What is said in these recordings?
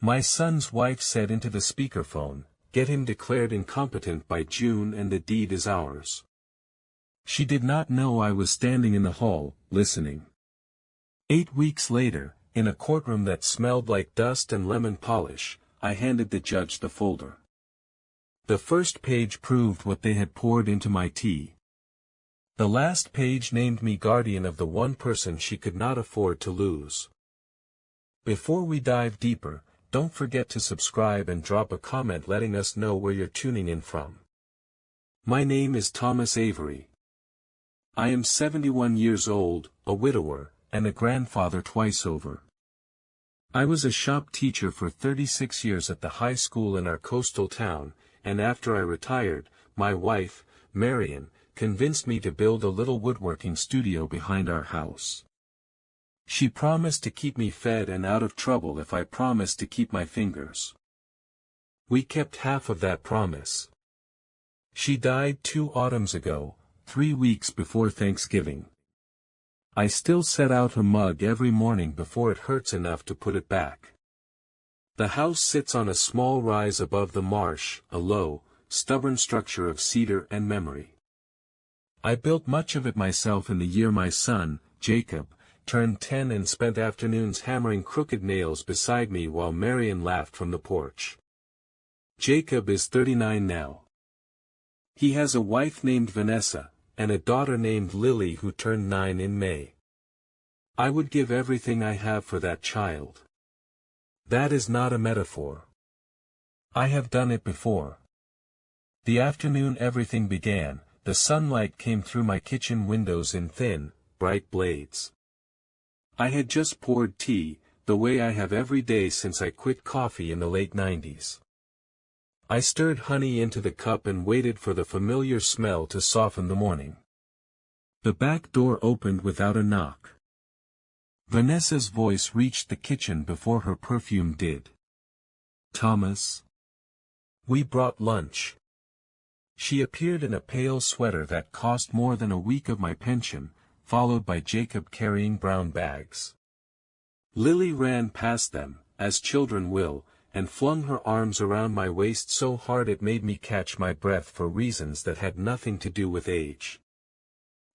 My son's wife said into the speakerphone, "Get him declared incompetent by June and the deed is ours." She did not know I was standing in the hall, listening. 8 weeks later, in a courtroom that smelled like dust and lemon polish, I handed the judge the folder. The first page proved what they had poured into my tea. The last page named me guardian of the one person she could not afford to lose. Before we dive deeper, don't forget to subscribe and drop a comment letting us know where you're tuning in from. My name is Thomas Avery. I am 71 years old, a widower, and a grandfather twice over. I was a shop teacher for 36 years at the high school in our coastal town, and after I retired, my wife, Marion, convinced me to build a little woodworking studio behind our house. She promised to keep me fed and out of trouble if I promised to keep my fingers. We kept half of that promise. She died 2 autumns ago, 3 weeks before Thanksgiving. I still set out a mug every morning before it hurts enough to put it back. The house sits on a small rise above the marsh, a low, stubborn structure of cedar and memory. I built much of it myself in the year my son, Jacob, turned 10 and spent afternoons hammering crooked nails beside me while Marion laughed from the porch. Jacob is 39 now. He has a wife named Vanessa, and a daughter named Lily who turned 9 in May. I would give everything I have for that child. That is not a metaphor. I have done it before. The afternoon everything began, the sunlight came through my kitchen windows in thin, bright blades. I had just poured tea, the way I have every day since I quit coffee in the late 90s. I stirred honey into the cup and waited for the familiar smell to soften the morning. The back door opened without a knock. Vanessa's voice reached the kitchen before her perfume did. "Thomas? We brought lunch." She appeared in a pale sweater that cost more than a week of my pension, followed by Jacob carrying brown bags. Lily ran past them, as children will, and flung her arms around my waist so hard it made me catch my breath for reasons that had nothing to do with age.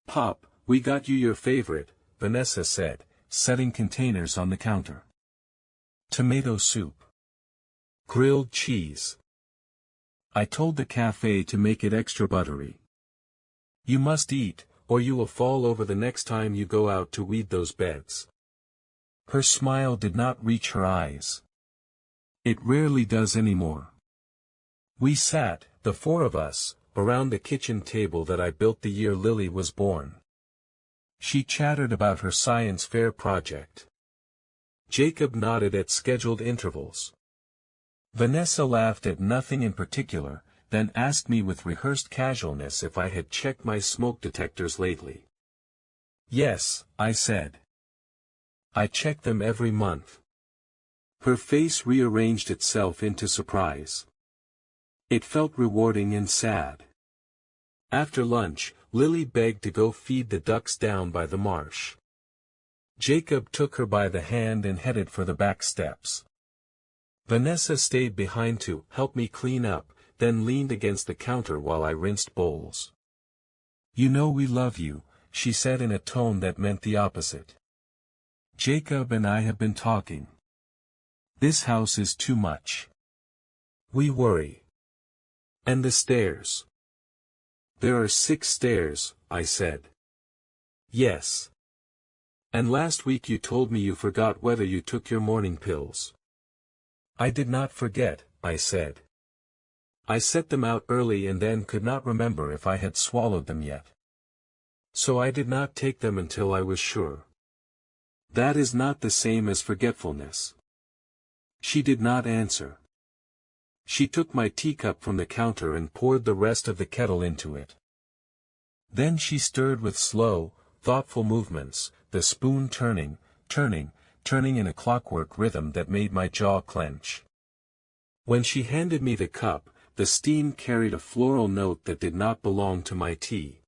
"Pop, we got you your favorite," Vanessa said, setting containers on the counter. "Tomato soup. Grilled cheese. I told the cafe to make it extra buttery. You must eat, or you will fall over the next time you go out to weed those beds." Her smile did not reach her eyes. It rarely does anymore. We sat, the 4 of us, around the kitchen table that I built the year Lily was born. She chattered about her science fair project. Jacob nodded at scheduled intervals. Vanessa laughed at nothing in particular, then asked me with rehearsed casualness if I had checked my smoke detectors lately. "Yes," I said. "I check them every month." Her face rearranged itself into surprise. It felt rewarding and sad. After lunch, Lily begged to go feed the ducks down by the marsh. Jacob took her by the hand and headed for the back steps. Vanessa stayed behind to help me clean up, then leaned against the counter while I rinsed bowls. "You know we love you," she said in a tone that meant the opposite. "Jacob and I have been talking. This house is too much. We worry. And the stairs." "There are 6 stairs," I said. "Yes. And last week you told me you forgot whether you took your morning pills." "I did not forget," I said. "I set them out early and then could not remember if I had swallowed them yet. So I did not take them until I was sure." "That is not the same as forgetfulness." She did not answer. She took my teacup from the counter and poured the rest of the kettle into it. Then she stirred with slow, thoughtful movements, the spoon turning in a clockwork rhythm that made my jaw clench. When she handed me the cup, the steam carried a floral note that did not belong to my tea.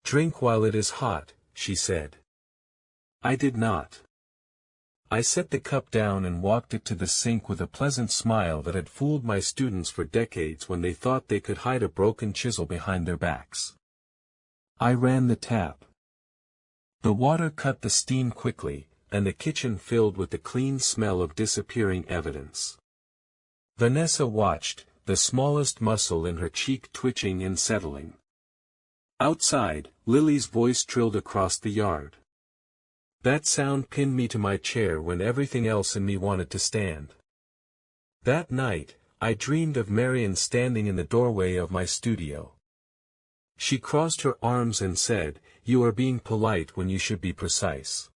"Drink while it is hot," she said. I did not. I set the cup down and walked it to the sink with a pleasant smile that had fooled my students for decades when they thought they could hide a broken chisel behind their backs. I ran the tap. The water cut the steam quickly, and the kitchen filled with the clean smell of disappearing evidence. Vanessa watched, the smallest muscle in her cheek twitching and settling. Outside, Lily's voice trilled across the yard. That sound pinned me to my chair when everything else in me wanted to stand. That night, I dreamed of Marion standing in the doorway of my studio. She crossed her arms and said, "You are being polite when you should be precise."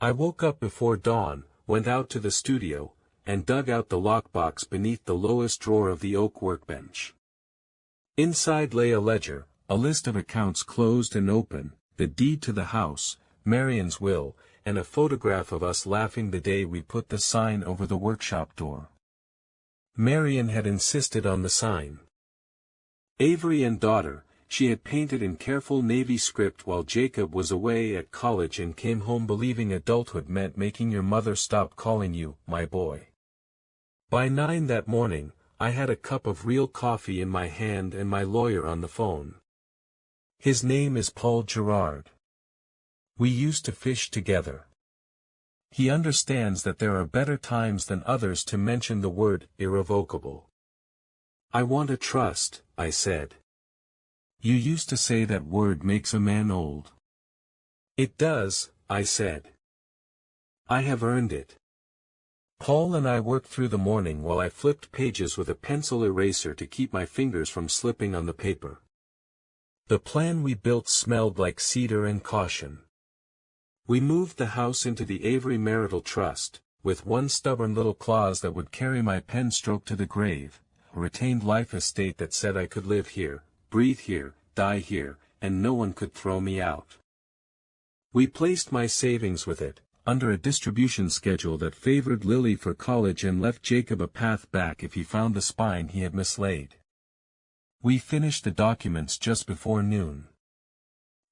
I woke up before dawn, went out to the studio, and dug out the lockbox beneath the lowest drawer of the oak workbench. Inside lay a ledger, a list of accounts closed and open, the deed to the house, Marion's will, and a photograph of us laughing the day we put the sign over the workshop door. Marion had insisted on the sign. Avery and daughter, she had painted in careful navy script while Jacob was away at college and came home believing adulthood meant making your mother stop calling you, my boy. By 9 that morning, I had a cup of real coffee in my hand and my lawyer on the phone. His name is Paul Gerard. We used to fish together. He understands that there are better times than others to mention the word irrevocable. I want a trust, I said. You used to say that word makes a man old. It does, I said. I have earned it. Paul and I worked through the morning while I flipped pages with a pencil eraser to keep my fingers from slipping on the paper. The plan we built smelled like cedar and caution. We moved the house into the Avery Marital Trust, with one stubborn little clause that would carry my pen stroke to the grave, a retained life estate that said I could live here, breathe here, die here, and no one could throw me out. We placed my savings with it, under a distribution schedule that favored Lily for college and left Jacob a path back if he found the spine he had mislaid. We finished the documents just before noon.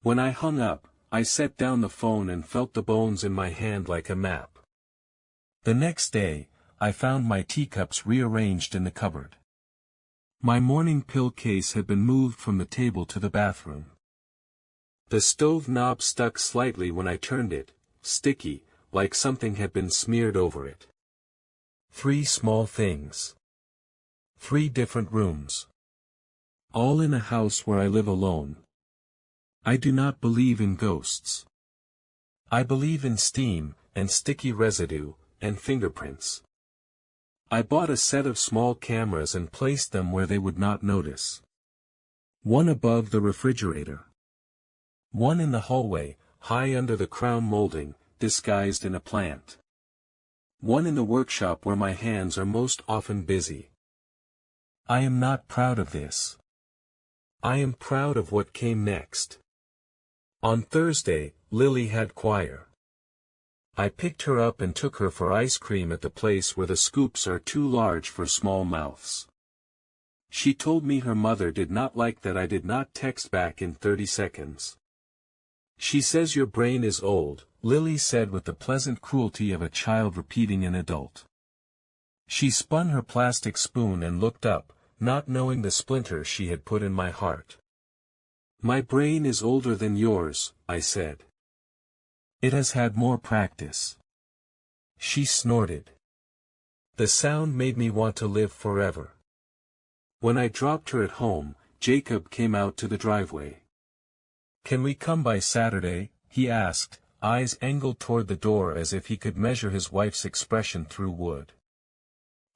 When I hung up, I set down the phone and felt the bones in my hand like a map. The next day, I found my teacups rearranged in the cupboard. My morning pill case had been moved from the table to the bathroom. The stove knob stuck slightly when I turned it, sticky, like something had been smeared over it. 3 small things. 3 different rooms. All in a house where I live alone. I do not believe in ghosts. I believe in steam, and sticky residue, and fingerprints. I bought a set of small cameras and placed them where they would not notice. One above the refrigerator. One in the hallway, high under the crown molding, disguised in a plant. One in the workshop where my hands are most often busy. I am not proud of this. I am proud of what came next. On Thursday, Lily had choir. I picked her up and took her for ice cream at the place where the scoops are too large for small mouths. She told me her mother did not like that I did not text back in 30 seconds. She says your brain is old, Lily said with the pleasant cruelty of a child repeating an adult. She spun her plastic spoon and looked up, not knowing the splinter she had put in my heart. My brain is older than yours, I said. It has had more practice. She snorted. The sound made me want to live forever. When I dropped her at home, Jacob came out to the driveway. Can we come by Saturday? He asked, eyes angled toward the door as if he could measure his wife's expression through wood.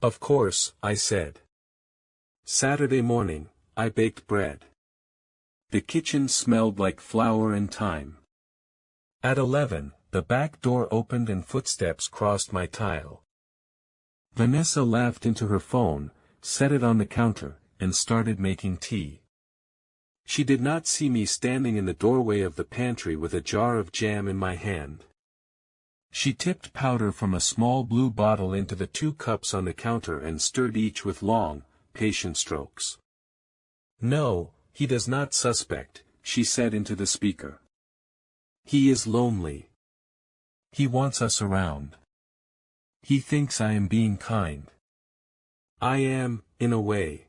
Of course, I said. Saturday morning, I baked bread. The kitchen smelled like flour and thyme. At 11, the back door opened and footsteps crossed my tile. Vanessa laughed into her phone, set it on the counter, and started making tea. She did not see me standing in the doorway of the pantry with a jar of jam in my hand. She tipped powder from a small blue bottle into the 2 cups on the counter and stirred each with long, patient strokes. No, he does not suspect, she said into the speaker. He is lonely. He wants us around. He thinks I am being kind. I am, in a way.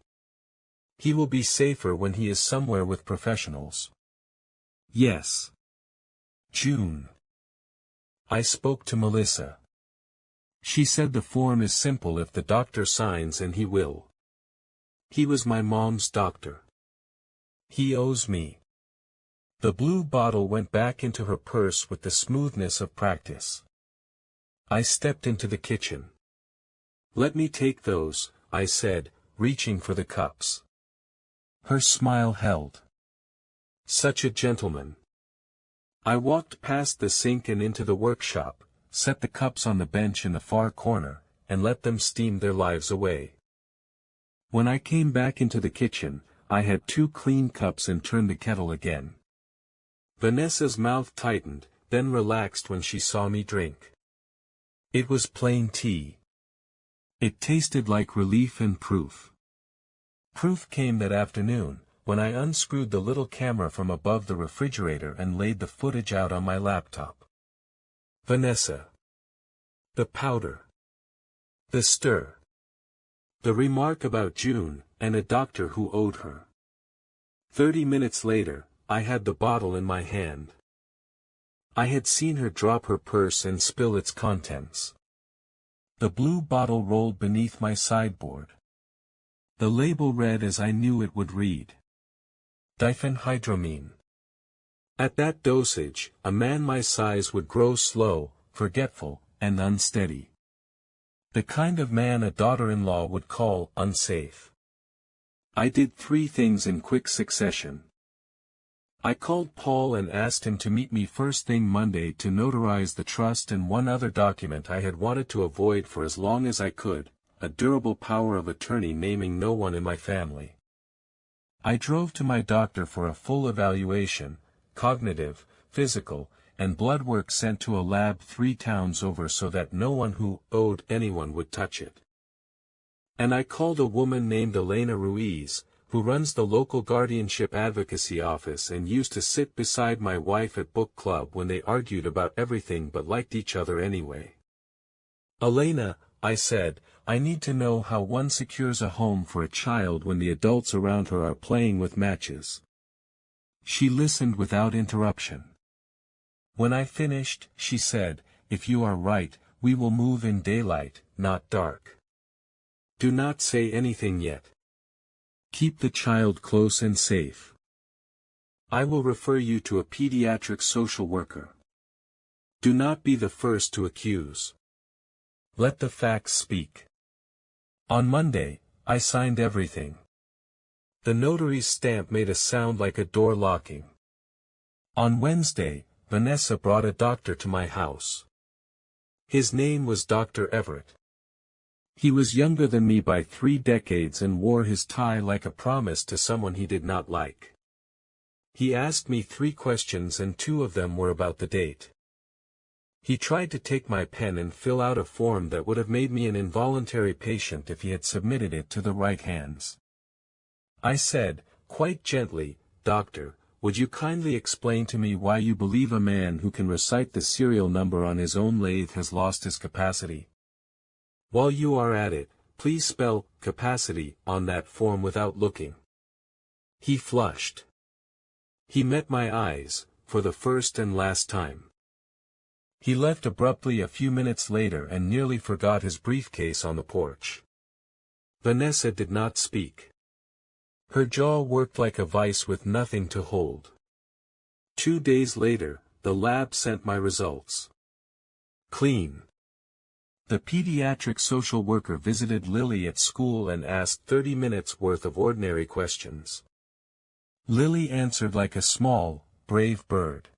He will be safer when he is somewhere with professionals. Yes. June. I spoke to Melissa. She said the form is simple if the doctor signs, and he will. He was my mom's doctor. He owes me. The blue bottle went back into her purse with the smoothness of practice. I stepped into the kitchen. Let me take those, I said, reaching for the cups. Her smile held. Such a gentleman. I walked past the sink and into the workshop, set the cups on the bench in the far corner, and let them steam their lives away. When I came back into the kitchen, I had 2 clean cups and turned the kettle again. Vanessa's mouth tightened, then relaxed when she saw me drink. It was plain tea. It tasted like relief and proof. Proof came that afternoon, when I unscrewed the little camera from above the refrigerator and laid the footage out on my laptop. Vanessa. The powder. The stir. The remark about June, and a doctor who owed her. 30 minutes later, I had the bottle in my hand. I had seen her drop her purse and spill its contents. The blue bottle rolled beneath my sideboard. The label read as I knew it would read. Diphenhydramine. At that dosage, a man my size would grow slow, forgetful, and unsteady. The kind of man a daughter-in-law would call unsafe. I did 3 things in quick succession. I called Paul and asked him to meet me first thing Monday to notarize the trust and one other document I had wanted to avoid for as long as I could, a durable power of attorney naming no one in my family. I drove to my doctor for a full evaluation, cognitive, physical, and blood work sent to a lab 3 towns over so that no one who owed anyone would touch it. And I called a woman named Elena Ruiz, who runs the local guardianship advocacy office and used to sit beside my wife at book club when they argued about everything but liked each other anyway. Elena, I said, I need to know how one secures a home for a child when the adults around her are playing with matches. She listened without interruption. When I finished, she said, if you are right, we will move in daylight, not dark. Do not say anything yet. Keep the child close and safe. I will refer you to a pediatric social worker. Do not be the first to accuse. Let the facts speak. On Monday, I signed everything. The notary's stamp made a sound like a door locking. On Wednesday, Vanessa brought a doctor to my house. His name was Dr. Everett. He was younger than me by 3 decades and wore his tie like a promise to someone he did not like. He asked me 3 questions and 2 of them were about the date. He tried to take my pen and fill out a form that would have made me an involuntary patient if he had submitted it to the right hands. I said, quite gently, Doctor, would you kindly explain to me why you believe a man who can recite the serial number on his own lathe has lost his capacity? While you are at it, please spell capacity on that form without looking. He flushed. He met my eyes, for the first and last time. He left abruptly a few minutes later and nearly forgot his briefcase on the porch. Vanessa did not speak. Her jaw worked like a vice with nothing to hold. 2 days later, the lab sent my results. Clean. The pediatric social worker visited Lily at school and asked 30 minutes worth of ordinary questions. Lily answered like a small, brave bird.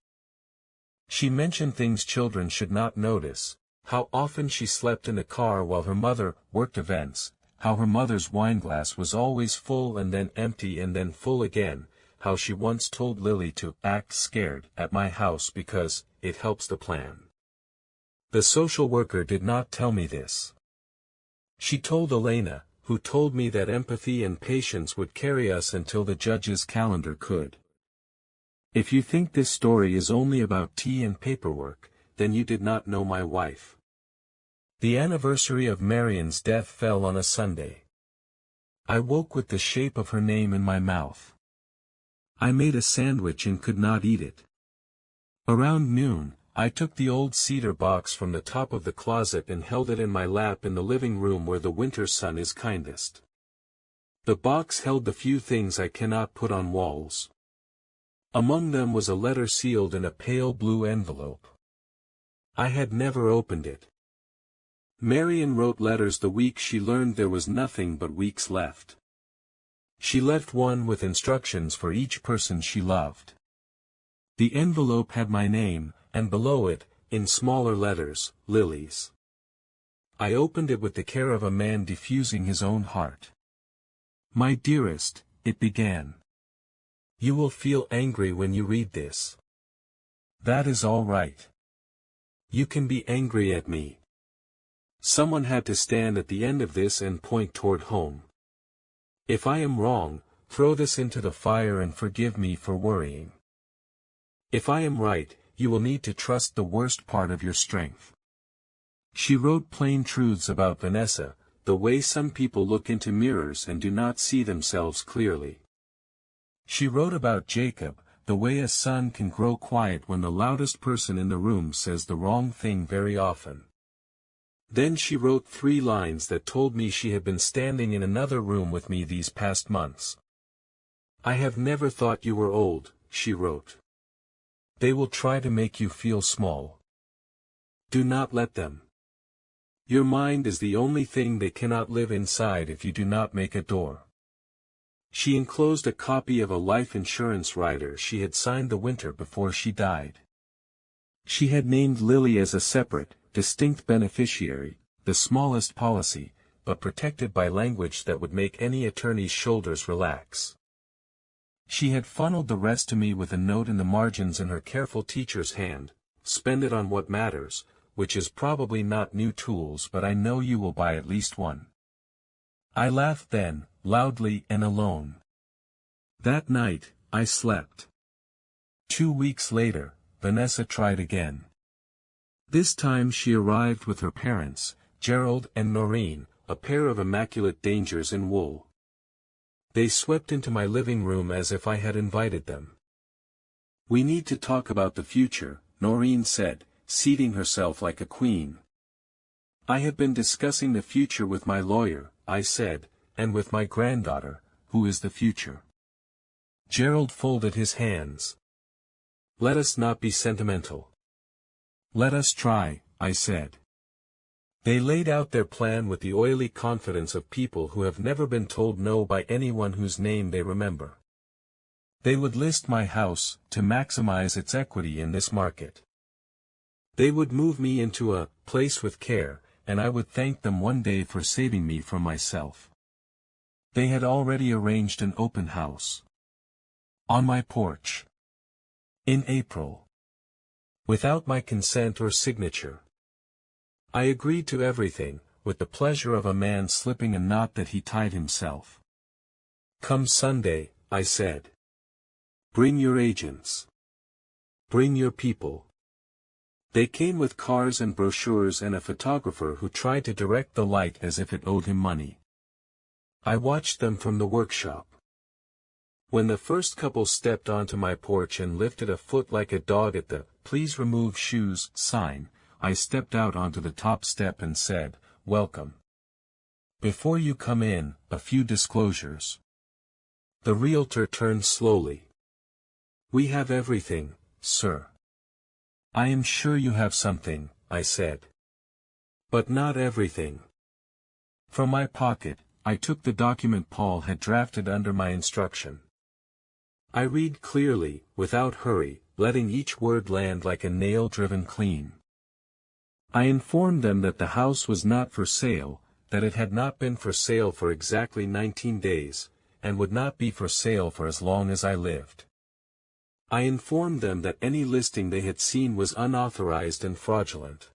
She mentioned things children should not notice, how often she slept in the car while her mother worked events, how her mother's wineglass was always full and then empty and then full again, how she once told Lily to act scared at my house because it helps the plan. The social worker did not tell me this. She told Elena, who told me that empathy and patience would carry us until the judge's calendar could. If you think this story is only about tea and paperwork, then you did not know my wife. The anniversary of Marion's death fell on a Sunday. I woke with the shape of her name in my mouth. I made a sandwich and could not eat it. Around noon, I took the old cedar box from the top of the closet and held it in my lap in the living room where the winter sun is kindest. The box held the few things I cannot put on walls. Among them was a letter sealed in a pale blue envelope. I had never opened it. Marion wrote letters the week she learned there was nothing but weeks left. She left one with instructions for each person she loved. The envelope had my name, and below it, in smaller letters, Lily's. I opened it with the care of a man diffusing his own heart. My dearest, it began. You will feel angry when you read this. That is all right. You can be angry at me. Someone had to stand at the end of this and point toward home. If I am wrong, throw this into the fire and forgive me for worrying. If I am right, you will need to trust the worst part of your strength. She wrote plain truths about Vanessa, the way some people look into mirrors and do not see themselves clearly. She wrote about Jacob, the way a son can grow quiet when the loudest person in the room says the wrong thing very often. Then she wrote 3 lines that told me she had been standing in another room with me these past months. I have never thought you were old, she wrote. They will try to make you feel small. Do not let them. Your mind is the only thing they cannot live inside if you do not make a door. She enclosed a copy of a life insurance rider she had signed the winter before she died. She had named Lily as a separate, distinct beneficiary, the smallest policy, but protected by language that would make any attorney's shoulders relax. She had funneled the rest to me with a note in the margins in her careful teacher's hand, spend it on what matters, which is probably not new tools but I know you will buy at least one. I laughed then, loudly and alone. That night, I slept. 2 weeks later, Vanessa tried again. This time she arrived with her parents, Gerald and Noreen, a pair of immaculate dangers in wool. They swept into my living room as if I had invited them. We need to talk about the future, Noreen said, seating herself like a queen. I have been discussing the future with my lawyer, I said, and with my granddaughter, who is the future. Gerald folded his hands. Let us not be sentimental. Let us try, I said. They laid out their plan with the oily confidence of people who have never been told no by anyone whose name they remember. They would list my house, to maximize its equity in this market. They would move me into a place with care, and I would thank them one day for saving me from myself. They had already arranged an open house. On my porch. In April. Without my consent or signature. I agreed to everything, with the pleasure of a man slipping a knot that he tied himself. Come Sunday, I said. Bring your agents. Bring your people. They came with cars and brochures and a photographer who tried to direct the light as if it owed him money. I watched them from the workshop. When the first couple stepped onto my porch and lifted a foot like a dog at the "Please remove shoes" sign, I stepped out onto the top step and said, "Welcome. Before you come in, a few disclosures." The realtor turned slowly. We have everything, sir. I am sure you have something, I said. But not everything. From my pocket, I took the document Paul had drafted under my instruction. I read clearly, without hurry, letting each word land like a nail driven clean. I informed them that the house was not for sale, that it had not been for sale for exactly 19 days, and would not be for sale for as long as I lived. I informed them that any listing they had seen was unauthorized and fraudulent.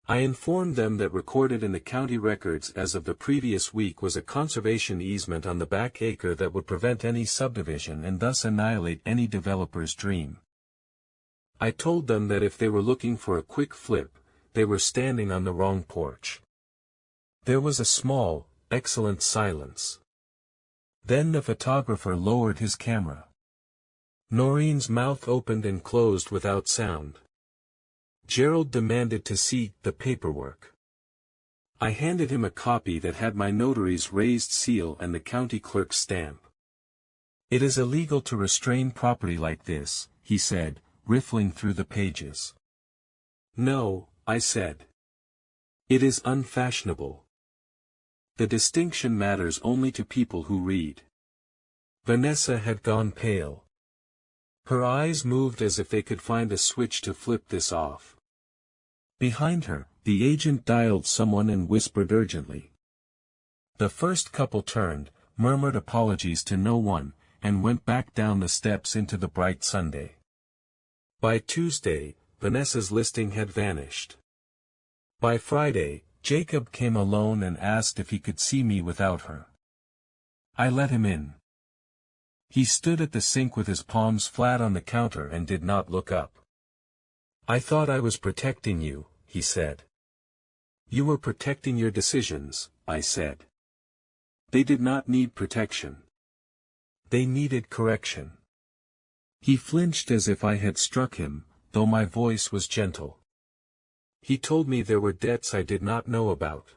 I informed them that recorded in the county records as of the previous week was a conservation easement on the back acre that would prevent any subdivision and thus annihilate any developer's dream. I told them that if they were looking for a quick flip, they were standing on the wrong porch. There was a small, excellent silence. Then the photographer lowered his camera. Noreen's mouth opened and closed without sound. Gerald demanded to see the paperwork. I handed him a copy that had my notary's raised seal and the county clerk's stamp. "It is illegal to restrain property like this," he said, riffling through the pages. "No," I said. "It is unfashionable. The distinction matters only to people who read." Vanessa had gone pale. Her eyes moved as if they could find a switch to flip this off. Behind her, the agent dialed someone and whispered urgently. The first couple turned, murmured apologies to no one, and went back down the steps into the bright Sunday. By Tuesday, Vanessa's listing had vanished. By Friday, Jacob came alone and asked if he could see me without her. I let him in. He stood at the sink with his palms flat on the counter and did not look up. "I thought I was protecting you," he said. "You were protecting your decisions," I said. "They did not need protection. They needed correction." He flinched as if I had struck him, though my voice was gentle. He told me there were debts I did not know about.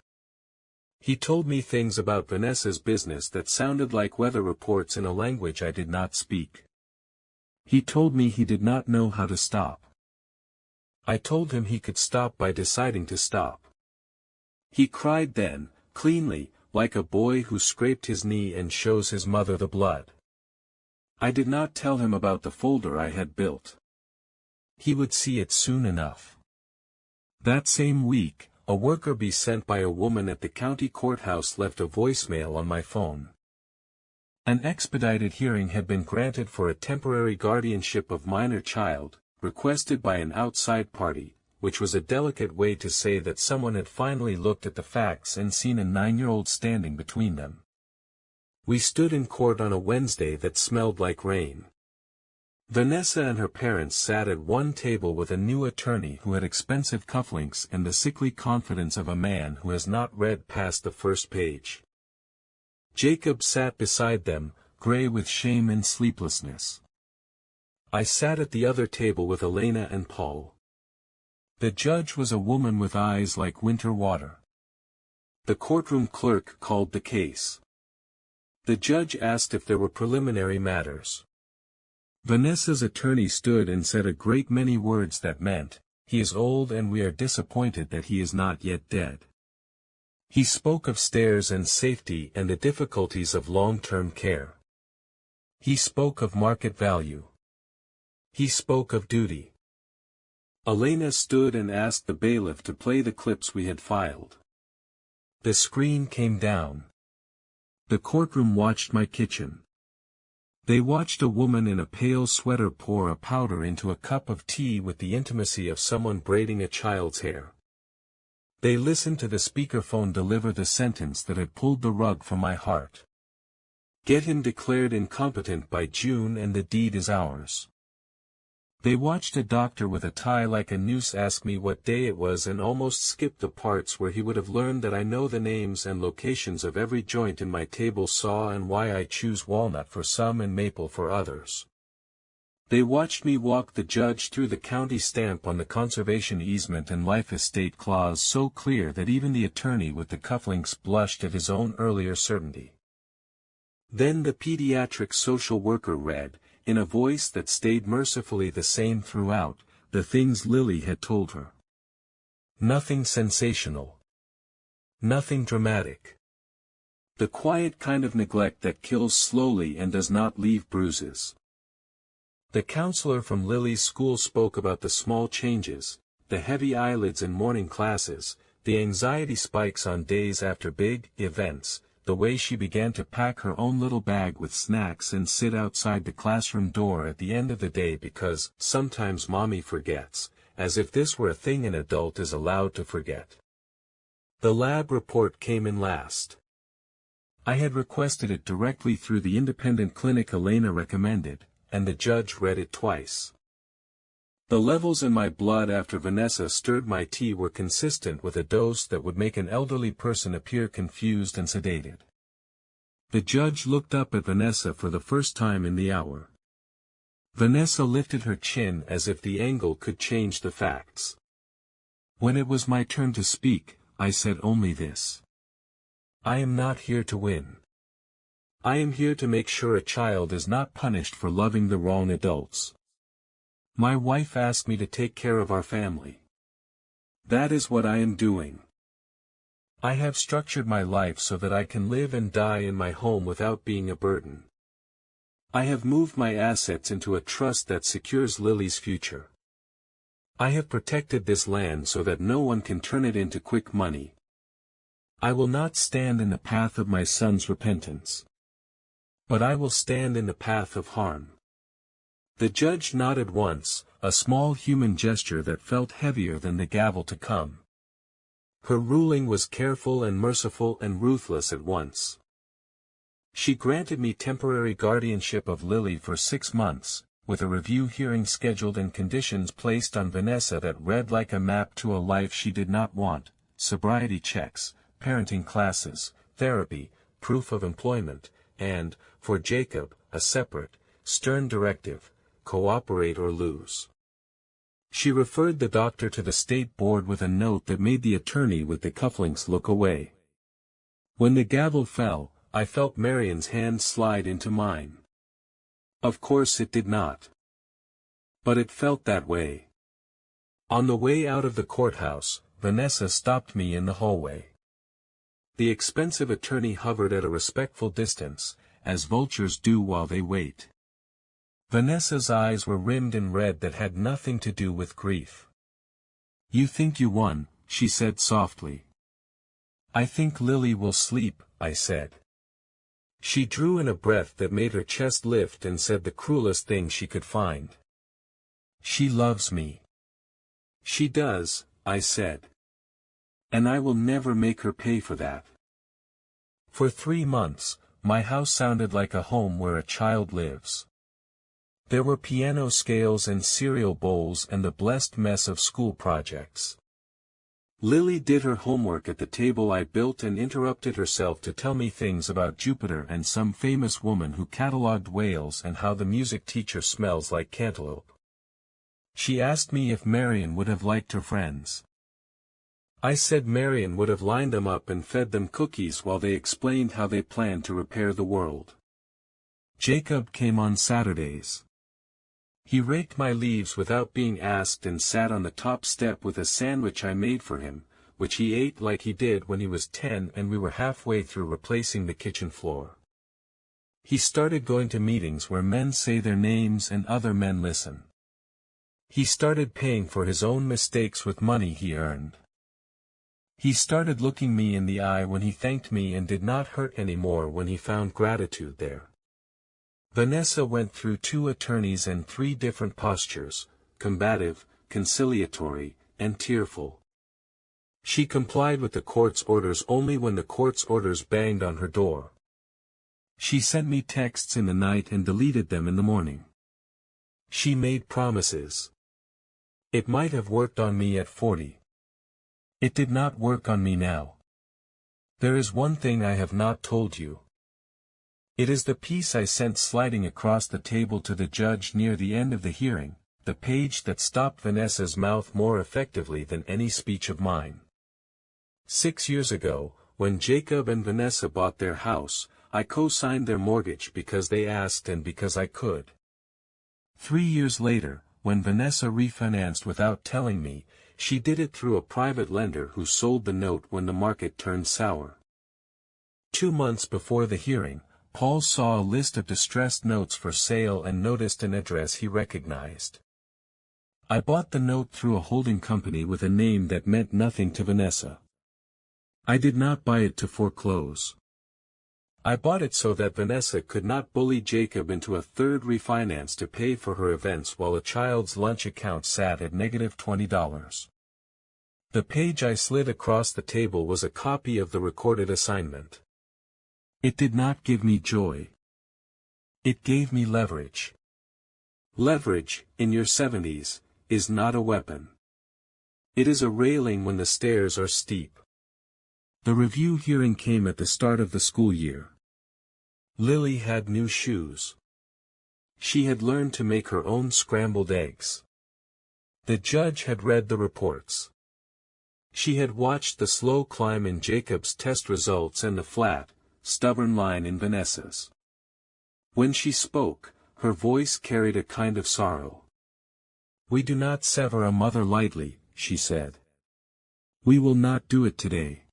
He told me things about Vanessa's business that sounded like weather reports in a language I did not speak. He told me he did not know how to stop. I told him he could stop by deciding to stop. He cried then, cleanly, like a boy who scraped his knee and shows his mother the blood. I did not tell him about the folder I had built. He would see it soon enough. That same week, a worker bee sent by a woman at the county courthouse left a voicemail on my phone. An expedited hearing had been granted for a temporary guardianship of minor child, requested by an outside party, which was a delicate way to say that someone had finally looked at the facts and seen a 9-year-old standing between them. We stood in court on a Wednesday that smelled like rain. Vanessa and her parents sat at one table with a new attorney who had expensive cufflinks and the sickly confidence of a man who has not read past the first page. Jacob sat beside them, gray with shame and sleeplessness. I sat at the other table with Elena and Paul. The judge was a woman with eyes like winter water. The courtroom clerk called the case. The judge asked if there were preliminary matters. Vanessa's attorney stood and said a great many words that meant, "He is old and we are disappointed that he is not yet dead." He spoke of stairs and safety and the difficulties of long-term care. He spoke of market value. He spoke of duty. Elena stood and asked the bailiff to play the clips we had filed. The screen came down. The courtroom watched my kitchen. They watched a woman in a pale sweater pour a powder into a cup of tea with the intimacy of someone braiding a child's hair. They listened to the speakerphone deliver the sentence that had pulled the rug from my heart. "Get him declared incompetent by June and the deed is ours." They watched a doctor with a tie like a noose ask me what day it was and almost skipped the parts where he would have learned that I know the names and locations of every joint in my table saw and why I choose walnut for some and maple for others. They watched me walk the judge through the county stamp on the conservation easement and life estate clause so clear that even the attorney with the cufflinks blushed at his own earlier certainty. Then the pediatric social worker read, in a voice that stayed mercifully the same throughout, the things Lily had told her. Nothing sensational. Nothing dramatic. The quiet kind of neglect that kills slowly and does not leave bruises. The counselor from Lily's school spoke about the small changes, the heavy eyelids in morning classes, the anxiety spikes on days after big events, the way she began to pack her own little bag with snacks and sit outside the classroom door at the end of the day because sometimes mommy forgets, as if this were a thing an adult is allowed to forget. The lab report came in last. I had requested it directly through the independent clinic Elena recommended, and the judge read it twice. The levels in my blood after Vanessa stirred my tea were consistent with a dose that would make an elderly person appear confused and sedated. The judge looked up at Vanessa for the first time in the hour. Vanessa lifted her chin as if the angle could change the facts. When it was my turn to speak, I said only this. I am not here to win. I am here to make sure a child is not punished for loving the wrong adults. My wife asked me to take care of our family. That is what I am doing. I have structured my life so that I can live and die in my home without being a burden. I have moved my assets into a trust that secures Lily's future. I have protected this land so that no one can turn it into quick money. I will not stand in the path of my son's repentance. But I will stand in the path of harm. The judge nodded once, a small human gesture that felt heavier than the gavel to come. Her ruling was careful and merciful and ruthless at once. She granted me temporary guardianship of Lily for 6 months, with a review hearing scheduled and conditions placed on Vanessa that read like a map to a life she did not want: sobriety checks, parenting classes, therapy, proof of employment, and, for Jacob, a separate, stern directive: cooperate or lose. She referred the doctor to the state board with a note that made the attorney with the cufflinks look away. When the gavel fell, I felt Marion's hand slide into mine. Of course it did not. But it felt that way. On the way out of the courthouse, Vanessa stopped me in the hallway. The expensive attorney hovered at a respectful distance, as vultures do while they wait. Vanessa's eyes were rimmed in red that had nothing to do with grief. You think you won, she said softly. I think Lily will sleep, I said. She drew in a breath that made her chest lift and said the cruelest thing she could find. She loves me. She does, I said. And I will never make her pay for that. For 3 months, my house sounded like a home where a child lives. There were piano scales and cereal bowls and the blessed mess of school projects. Lily did her homework at the table I built and interrupted herself to tell me things about Jupiter and some famous woman who catalogued whales and how the music teacher smells like cantaloupe. She asked me if Marion would have liked her friends. I said Marion would have lined them up and fed them cookies while they explained how they planned to repair the world. Jacob came on Saturdays. He raked my leaves without being asked and sat on the top step with a sandwich I made for him, which he ate like he did when he was 10 and we were halfway through replacing the kitchen floor. He started going to meetings where men say their names and other men listen. He started paying for his own mistakes with money he earned. He started looking me in the eye when he thanked me and did not hurt anymore when he found gratitude there. Vanessa went through 2 attorneys and 3 different postures: combative, conciliatory, and tearful. She complied with the court's orders only when the court's orders banged on her door. She sent me texts in the night and deleted them in the morning. She made promises. It might have worked on me at 40. It did not work on me now. There is one thing I have not told you. It is the piece I sent sliding across the table to the judge near the end of the hearing, the page that stopped Vanessa's mouth more effectively than any speech of mine. 6 years ago, when Jacob and Vanessa bought their house, I co-signed their mortgage because they asked and because I could. 3 years later, when Vanessa refinanced without telling me, she did it through a private lender who sold the note when the market turned sour. 2 months before the hearing, Paul saw a list of distressed notes for sale and noticed an address he recognized. I bought the note through a holding company with a name that meant nothing to Vanessa. I did not buy it to foreclose. I bought it so that Vanessa could not bully Jacob into a third refinance to pay for her events while a child's lunch account sat at -$20. The page I slid across the table was a copy of the recorded assignment. It did not give me joy. It gave me leverage. Leverage, in your 70s, is not a weapon. It is a railing when the stairs are steep. The review hearing came at the start of the school year. Lily had new shoes. She had learned to make her own scrambled eggs. The judge had read the reports. She had watched the slow climb in Jacob's test results and the flat, stubborn line in Vanessa's. When she spoke, her voice carried a kind of sorrow. "We do not sever a mother lightly," she said. "We will not do it today.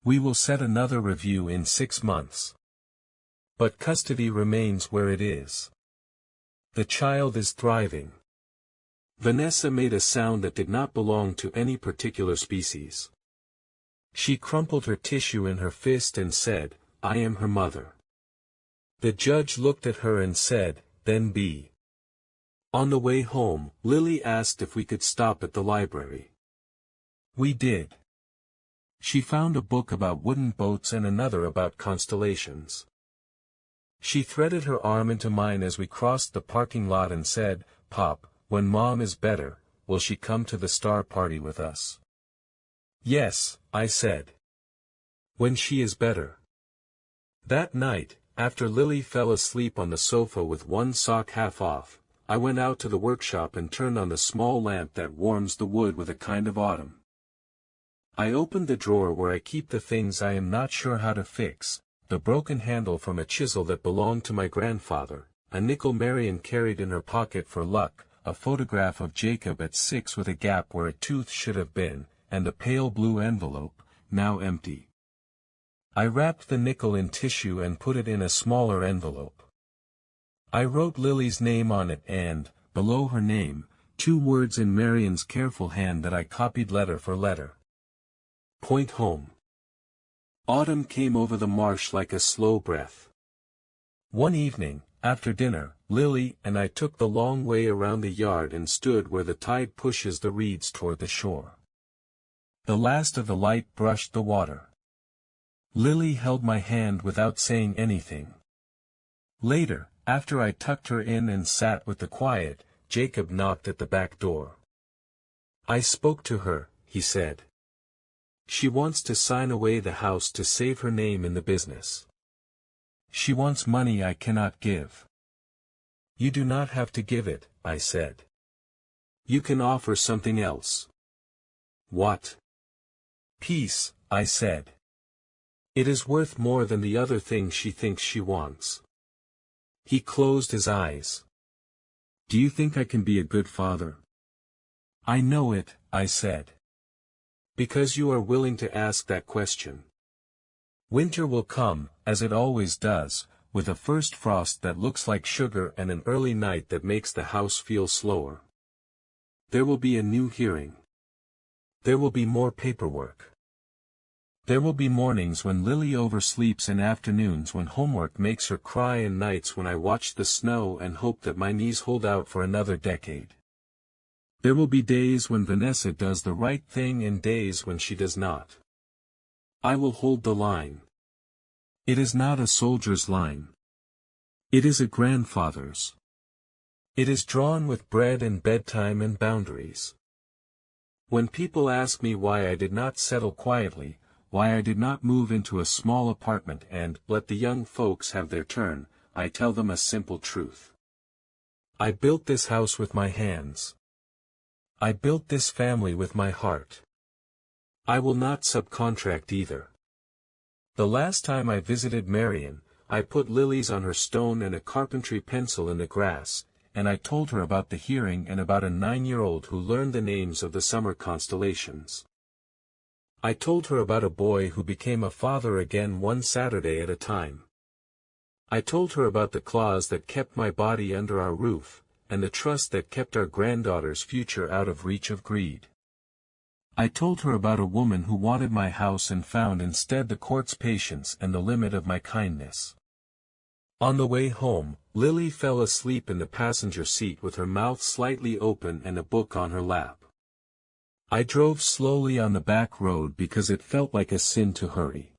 We will set another review in 6 months. But custody remains where it is. The child is thriving." Vanessa made a sound that did not belong to any particular species. She crumpled her tissue in her fist and said, "I am her mother." The judge looked at her and said, "Then be." On the way home, Lily asked if we could stop at the library. We did. She found a book about wooden boats and another about constellations. She threaded her arm into mine as we crossed the parking lot and said, "Pop, when Mom is better, will she come to the star party with us?" "Yes," I said. "When she is better." That night, after Lily fell asleep on the sofa with one sock half off, I went out to the workshop and turned on the small lamp that warms the wood with a kind of autumn. I opened the drawer where I keep the things I am not sure how to fix, the broken handle from a chisel that belonged to my grandfather, a nickel Marion carried in her pocket for luck, a photograph of Jacob at 6 with a gap where a tooth should have been, and a pale blue envelope, now empty. I wrapped the nickel in tissue and put it in a smaller envelope. I wrote Lily's name on it and, below her name, 2 words in Marion's careful hand that I copied letter for letter. Point home. Autumn came over the marsh like a slow breath. One evening, after dinner, Lily and I took the long way around the yard and stood where the tide pushes the reeds toward the shore. The last of the light brushed the water. Lily held my hand without saying anything. Later, after I tucked her in and sat with the quiet, Jacob knocked at the back door. "I spoke to her," he said. "She wants to sign away the house to save her name in the business. She wants money I cannot give." "You do not have to give it," I said. "You can offer something else." "What?" "Peace," I said. "It is worth more than the other thing she thinks she wants." He closed his eyes. "Do you think I can be a good father?" "I know it," I said. "Because you are willing to ask that question. Winter will come, as it always does, with a first frost that looks like sugar and an early night that makes the house feel slower. There will be a new hearing. There will be more paperwork. There will be mornings when Lily oversleeps and afternoons when homework makes her cry and nights when I watch the snow and hope that my knees hold out for another decade. There will be days when Vanessa does the right thing and days when she does not. I will hold the line. It is not a soldier's line. It is a grandfather's. It is drawn with bread and bedtime and boundaries. When people ask me why I did not settle quietly, why I did not move into a small apartment and let the young folks have their turn, I tell them a simple truth. I built this house with my hands. I built this family with my heart. I will not subcontract either. The last time I visited Marion, I put lilies on her stone and a carpentry pencil in the grass, and I told her about the hearing and about a 9-year-old who learned the names of the summer constellations. I told her about a boy who became a father again one Saturday at a time. I told her about the claws that kept my body under our roof, and the trust that kept our granddaughter's future out of reach of greed. I told her about a woman who wanted my house and found instead the court's patience and the limit of my kindness. On the way home, Lily fell asleep in the passenger seat with her mouth slightly open and a book on her lap. I drove slowly on the back road because it felt like a sin to hurry.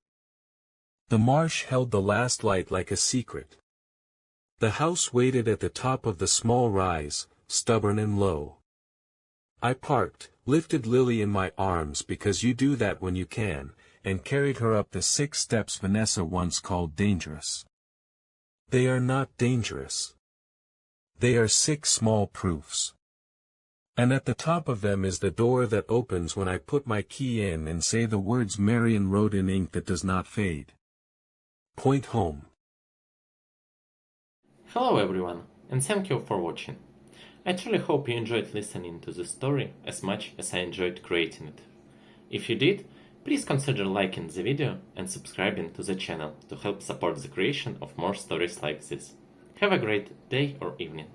The marsh held the last light like a secret. The house waited at the top of the small rise, stubborn and low. I parked, lifted Lily in my arms because you do that when you can, and carried her up the 6 steps Vanessa once called dangerous. They are not dangerous. They are 6 small proofs. And at the top of them is the door that opens when I put my key in and say the words Marion wrote in ink that does not fade. Point home. Hello everyone, and thank you for watching. I truly hope you enjoyed listening to this story as much as I enjoyed creating it. If you did, please consider liking the video and subscribing to the channel to help support the creation of more stories like this. Have a great day or evening.